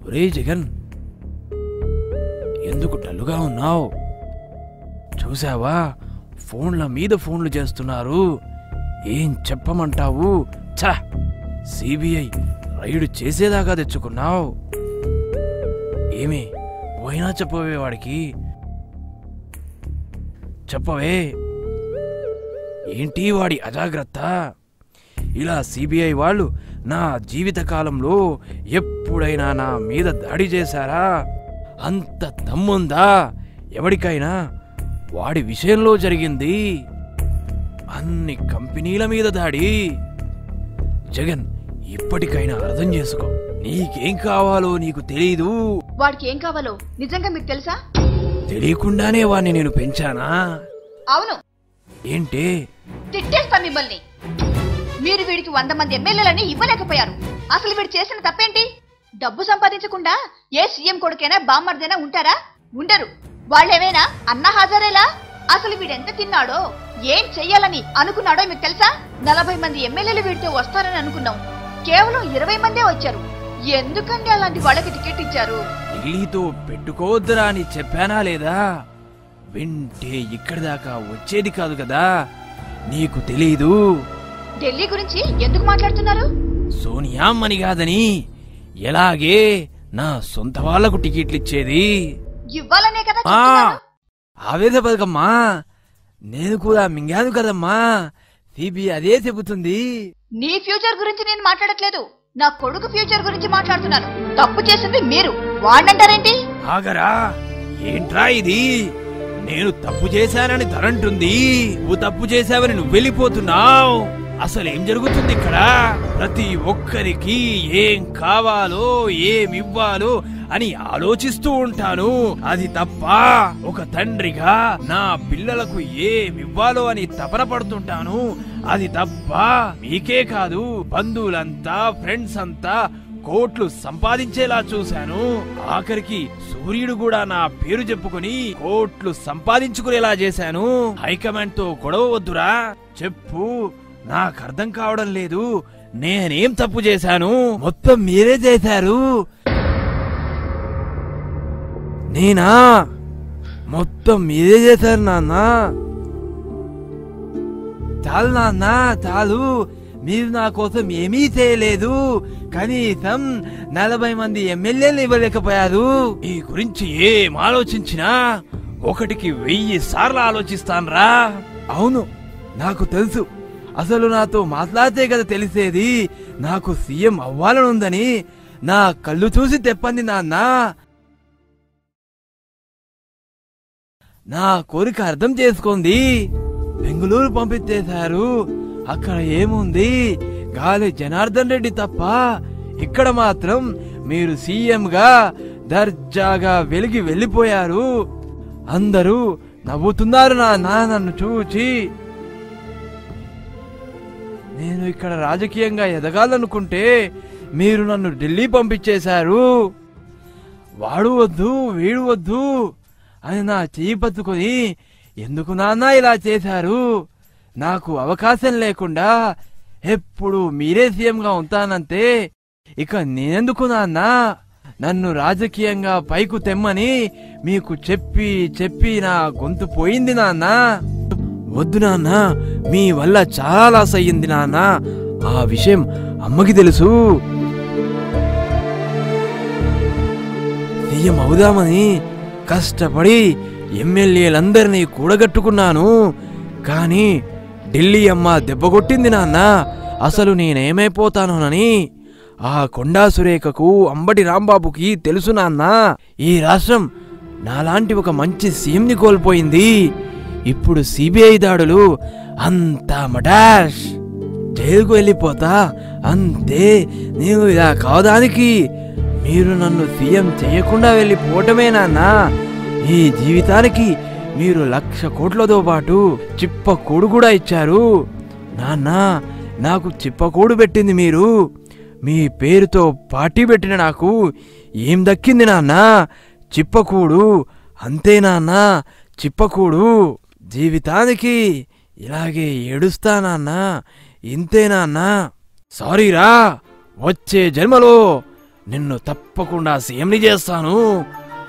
ఒరే జగన్, ఎందుకు డల్లుగా ఉన్నావు? చూసావా, ఫోన్ల మీద ఫోన్లు చేస్తున్నారు. ఏం చెప్పమంటావు? ఛ, సిబిఐ రైడ్ చేసేదాకా తెచ్చుకున్నావు. ఏమి పోయినా చెప్పవే వాడికి, చెప్పవే. ఏంటి వాడి అజాగ్రత్త? ఇలా సిబిఐ వాళ్ళు నా జీవితకాలంలో ఎప్పుడైనా నా మీద దాడి చేశారా? అంత దమ్ముందా ఎవడికైనా? వాడి విషయంలో జరిగింది అన్ని కంపెనీల మీద దాడి. జగన్, ఇప్పటికైనా అర్థం చేసుకో. నీకేం కావాలో నీకు తెలీదు. వాడికి ఏం కావాలో నిజంగా మీకు తెలుసా? తెలియకుండానే వాడిని నేను పెంచానా? అవును. ఏంటి? తిట్టేస్తా మిమ్మల్ని. మీరు వీడికి 100 మంది ఎమ్మెల్యేలని ఇవ్వలేకపోయారు. అసలు వీడు చేసిన తప్పేంటి? డబ్బు సంపాదించకుండా ఏ సీఎం కొడుకైనా బామ్మర్దైనా ఉంటారా? ఉండరు. వాళ్ళేమైనా అన్నా హాజరేలా? అసలు వీడెంత తిన్నాడో, ఏం చెయ్యాలని అనుకున్నాడో మీకు తెలుసా? 40 మంది ఎమ్మెల్యేలు వీడితో వస్తారని అనుకున్నాం. కేవలం 20 మందే వచ్చారు. ఎందుకండి అలాంటి వాళ్ళకి టికెట్ ఇచ్చారు? ఢిల్లీతో పెట్టుకోవద్దురా అని చెప్పానా లేదా? వింటే ఇక్కడి దాకా వచ్చేది కాదు కదా. నీకు తెలీదు. ఢిల్లీ గురించి ఎందుకు మాట్లాడుతున్నారు? సోనియా అమ్మని కాదని, ఎలాగే నా సొంత వాళ్లకు టికెట్లు ఇచ్చేది. ఇవ్వాలనే కదా. ఆవేదపడకమ్మా, నేను కూడా మింగాను కదమ్మా. సిబి అదే చెబుతుంది. నీ ఫ్యూచర్ గురించి నేను మాట్లాడట్లేదు, నా కొడుకు ఫ్యూచర్ గురించి మాట్లాడుతున్నాను. తప్పు చేసింది మీరు, వాడంటారేంటి? ఆగరా, ఏంట్రా ఇది? నేను తప్పు చేశానని తరంటుంది, నువ్వు తప్పు చేశావని నువ్వు వెళ్ళిపోతున్నావు. అసలేం జరుగుతుంది ఇక్కడ? ప్రతి ఒక్కరికి ఏం కావాలో ఏమివ్వాలో అని ఆలోచిస్తూ ఉంటాను. అది తప్ప? ఒక తండ్రిగా నా పిల్లలకు ఏమివ్వాలో అని తపన పడుతుంటాను. అది తప్ప? మీకే కాదు, బంధువులంతా ఫ్రెండ్స్ అంతా కోట్లు సంపాదించేలా చూశాను. ఆఖరికి సూర్యుడు కూడా నా పేరు చెప్పుకొని కోట్లు సంపాదించుకునేలా చేశాను. హైకమాండ్ తో గొడవ వద్దురా, చెప్పు. నాకు అర్థం కావడం లేదు. నేనేం తప్పు చేశాను? మొత్తం మీరే చేశారు. నేనా? మొత్తం మీరే చేశారు నాన్న. చాలు నాన్న, చాలు. మీరు నా కోసం ఏమీ చేయలేదు. కనీసం 40 మంది ఎమ్మెల్యేలు ఇవ్వలేకపోయారు. ఈ గురించి ఏం ఆలోచించినా 1కి 1000 సార్లు ఆలోచిస్తాన్రా. అవును, నాకు తెలుసు. అసలు నాతో మాట్లాడితే కదా తెలిసేది నాకు సీఎం అవ్వాలనుందని. నా కళ్ళు చూసి తెప్పంది నాన్న. నా కోరిక అర్థం చేసుకోండి. బెంగళూరు పంపించేశారు. అక్కడ ఏముంది? గాలి జనార్దన్ రెడ్డి తప్ప. ఇక్కడ మాత్రం మీరు సీఎంగా దర్జాగా వెలిగి వెళ్ళిపోయారు. అందరూ నవ్వుతున్నారు నాన్న నన్ను చూచి. నేను ఇక్కడ రాజకీయంగా ఎదగాలనుకుంటే మీరు నన్ను ఢిల్లీ పంపించేశారు. వాడు వద్దు వీడు వద్దు అని నా చెయ్యి పట్టుకొని ఎందుకు నాన్న ఇలా చేశారు? నాకు అవకాశం లేకుండా ఎప్పుడు మీరే సీఎంగా ఉంటానంతే. ఇక నేనెందుకు నాన్న? నన్ను రాజకీయంగా పైకు తెమ్మని మీకు చెప్పి చెప్పి నా గొంతు పోయింది నాన్న. వద్దు నాన్న, మీ వల్ల చాలా లాస్ అయ్యింది నాన్న. ఆ విషయం అమ్మకి తెలుసు. సీఎం అవుదామని కష్టపడి ఎమ్మెల్యేలందరినీ కూడగట్టుకున్నాను. కానీ ఢిల్లీ అమ్మ దెబ్బ కొట్టింది నాన్న. అసలు నేనేమైపోతానోనని. ఆ కొండా సురేఖకు, అంబటి రాంబాబుకి తెలుసు నాన్న. ఈ రాష్ట్రం నాలాంటి ఒక మంచి సీఎంని కోల్పోయింది. ఇప్పుడు సిబిఐ దాడులు అంతా మడాష్. జైలుకు వెళ్ళిపోతా అంతే. నేను ఇలా కావడానికి మీరు నన్ను సీఎం చేయకుండా వెళ్ళిపోవటమే నాన్న. ఈ జీవితానికి మీరు 1,00,000 కోట్లతో పాటు చిప్పకూడు కూడా ఇచ్చారు నాన్న. నాకు చిప్పకూడు పెట్టింది మీరు. మీ పేరుతో పార్టీ పెట్టిన నాకు ఏం దక్కింది నాన్న? చిప్పకూడు అంతే నాన్న. చిప్పకూడు జీవితానికి ఇలాగే ఏడుస్తానన్నా, ఇంతేనా? సారీరా, వచ్చే జన్మలో నిన్ను తప్పకుండా సీఎంని చేస్తాను.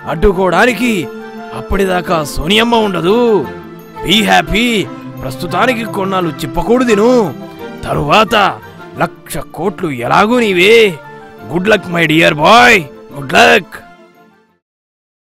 అడ్డుకోవడానికి అప్పటిదాకా సోనియమ్మ ఉండదు. Be happy. ప్రస్తుతానికి కొన్నాళ్ళు చిప్పకూడు తిను, తరువాత 1,00,000 కోట్లు ఎలాగూ నీవే. Good luck my dear boy, good luck.